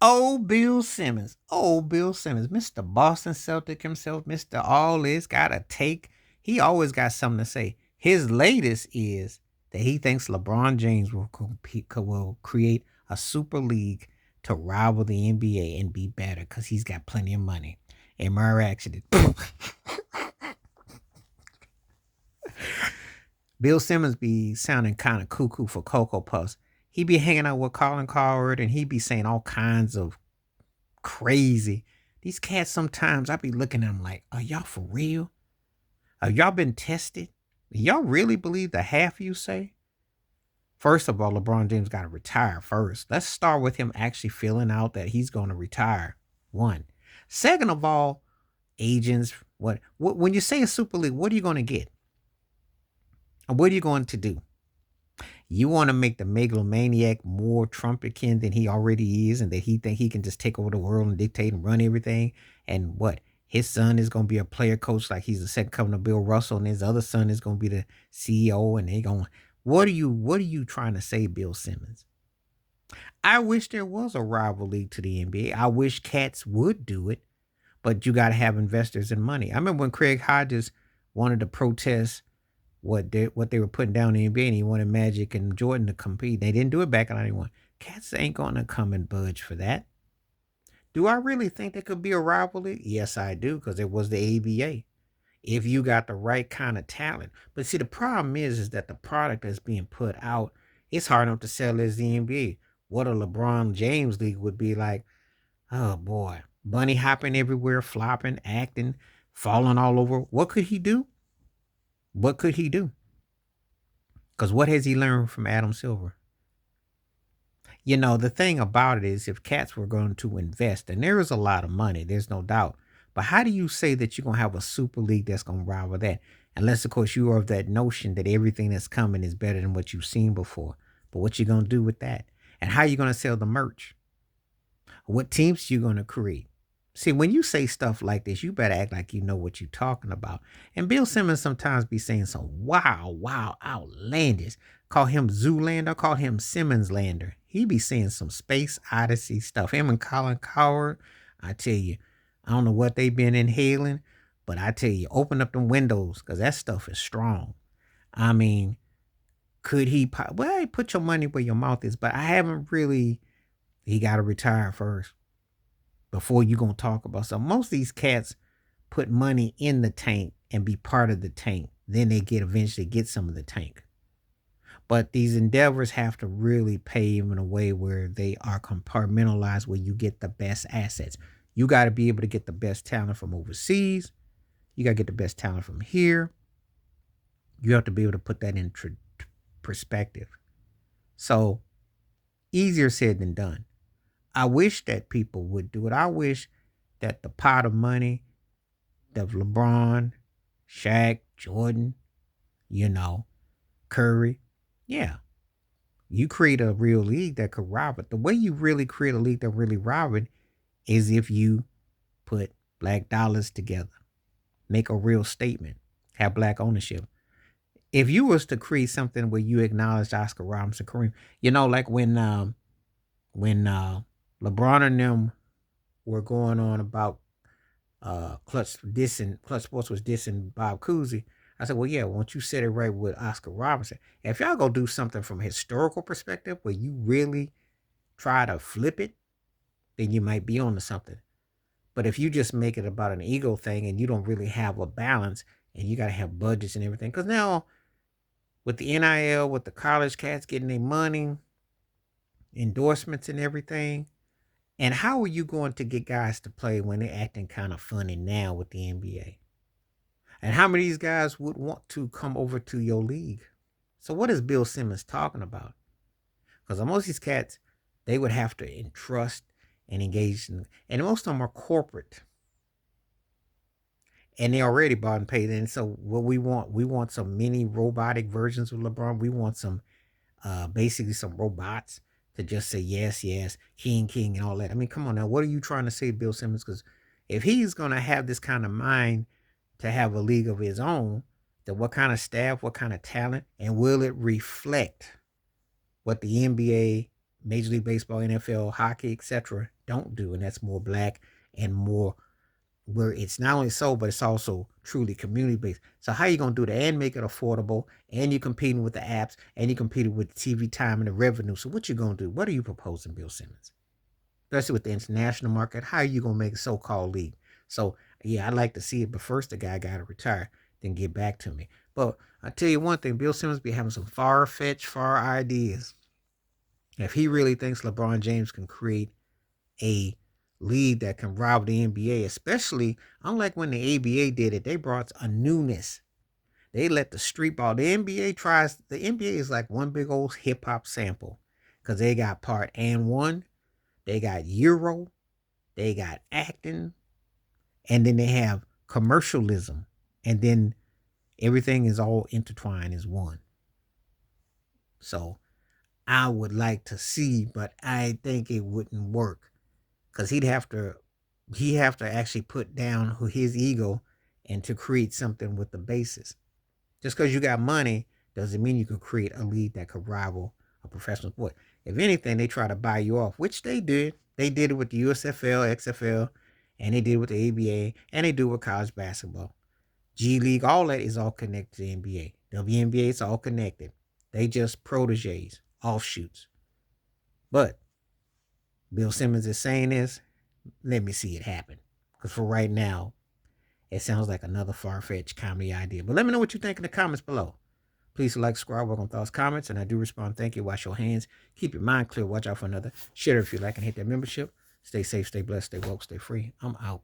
Old Bill Simmons. Old Bill Simmons. Mr. Boston Celtic himself. Mr. All This got a take. He always got something to say. His latest is that he thinks LeBron James will create a super league to rival the NBA and be better because he's got plenty of money. And my reaction is Bill Simmons be sounding kind of cuckoo for Cocoa Puffs. He be hanging out with Colin Coward and he be saying all kinds of crazy. These cats sometimes I be looking at them like, are y'all for real? Have y'all been tested? Y'all really believe the half you say? First of all, LeBron James got to retire first. Let's start with him actually filling out that he's going to retire. One. Second of all, agents, what when you say a Super League, what are you going to get? And what are you going to do? You want to make the megalomaniac more Trumpican than he already is, and that he think he can just take over the world and dictate and run everything. And what his son is going to be a player coach, like he's the second coming of Bill Russell, and his other son is going to be the CEO. And they going, what are you trying to say, Bill Simmons? I wish there was a rival league to the NBA. I wish cats would do it, but you got to have investors and money. I remember when Craig Hodges wanted to protest what they were putting down in the NBA, and he wanted Magic and Jordan to compete. They didn't do it back in '91. Cats ain't gonna come and budge for that. Do I really think there could be a rivalry? Yes, I do, because it was the ABA. If you got the right kind of talent. But see, the problem is that the product that's being put out, it's hard enough to sell as the NBA. What a LeBron James league would be like, oh boy, bunny hopping everywhere, flopping, acting, falling all over. What could he do? What could he do? Because what has he learned from Adam Silver? The thing about it is if cats were going to invest, and there is a lot of money, there's no doubt. But how do you say that you're going to have a super league that's going to rival that? Unless, of course, you are of that notion that everything that's coming is better than what you've seen before. But what you going to do with that? And how you going to sell the merch? What teams you going to create? See, when you say stuff like this, you better act like you know what you're talking about. And Bill Simmons sometimes be saying some wow, outlandish. Call him Zoolander, call him Simmons Lander. He be saying some space odyssey stuff. Him and Colin Coward, I tell you, I don't know what they been inhaling, but I tell you, open up them windows because that stuff is strong. I mean, could he? Well, hey, put your money where your mouth is, but I haven't really. He got to retire first before you gonna talk about something. Most of these cats put money in the tank and be part of the tank. Then they eventually get some of the tank. But these endeavors have to really pay them in a way where they are compartmentalized, where you get the best assets. You got to be able to get the best talent from overseas. You got to get the best talent from here. You have to be able to put that in perspective. So easier said than done. I wish that people would do it. I wish that the pot of money of LeBron, Shaq, Jordan, you know, Curry, yeah, you create a real league that could rob it. The way you really create a league that really rob it is if you put black dollars together, make a real statement, have black ownership. If you was to create something where you acknowledge Oscar Robinson, Kareem, like when LeBron and them were going on about Clutch Sports was dissing Bob Cousy. I said, well, yeah, won't you set it right with Oscar Robinson? If y'all go do something from a historical perspective where you really try to flip it, then you might be on to something. But if you just make it about an ego thing and you don't really have a balance and you got to have budgets and everything, because now with the NIL, with the college cats getting their money, endorsements and everything, and how are you going to get guys to play when they're acting kind of funny now with the NBA? And how many of these guys would want to come over to your league? So what is Bill Simmons talking about? Because most of these cats, they would have to entrust and engage in, and most of them are corporate. And they already bought and paid. And so what we want some mini robotic versions of LeBron. We want some basically some robots to just say yes, yes, king, and all that. I mean, come on now. What are you trying to say, Bill Simmons? Because if he's going to have this kind of mind to have a league of his own, then what kind of staff, what kind of talent, and will it reflect what the NBA, Major League Baseball, NFL, hockey, etc., don't do, and that's more black and more where it's not only so, but it's also truly community based. So how you gonna do that and make it affordable, and you're competing with the apps, and you're competing with the TV time and the revenue? So what you gonna do? What are you proposing, Bill Simmons? Especially with the international market, how are you gonna make a so-called league? So yeah, I'd like to see it, but first the guy got to retire, then get back to me. But I tell you one thing, Bill Simmons be having some far-fetched, far ideas. If he really thinks LeBron James can create a league that can rival the NBA, especially unlike when the ABA did it, they brought a newness. They let the street ball. The NBA is like one big old hip hop sample because they got part and one, they got Euro, they got acting, and then they have commercialism, and then everything is all intertwined as one. So I would like to see, but I think it wouldn't work because he have to actually put down his ego and to create something with the basis. Just because you got money doesn't mean you can create a league that could rival a professional sport. If anything, they try to buy you off, which they did. They did it with the USFL, XFL, and they did it with the ABA, and they do it with college basketball. G League, all that is all connected to the NBA. WNBA, it's all connected. They just proteges, offshoots. But Bill Simmons is saying this. Let me see it happen. Because for right now, it sounds like another far-fetched comedy idea. But let me know what you think in the comments below. Please like, subscribe, welcome thoughts, comments, and I do respond. Thank you. Wash your hands. Keep your mind clear. Watch out for another. Share if you like and hit that membership. Stay safe, stay blessed, stay woke, stay free. I'm out.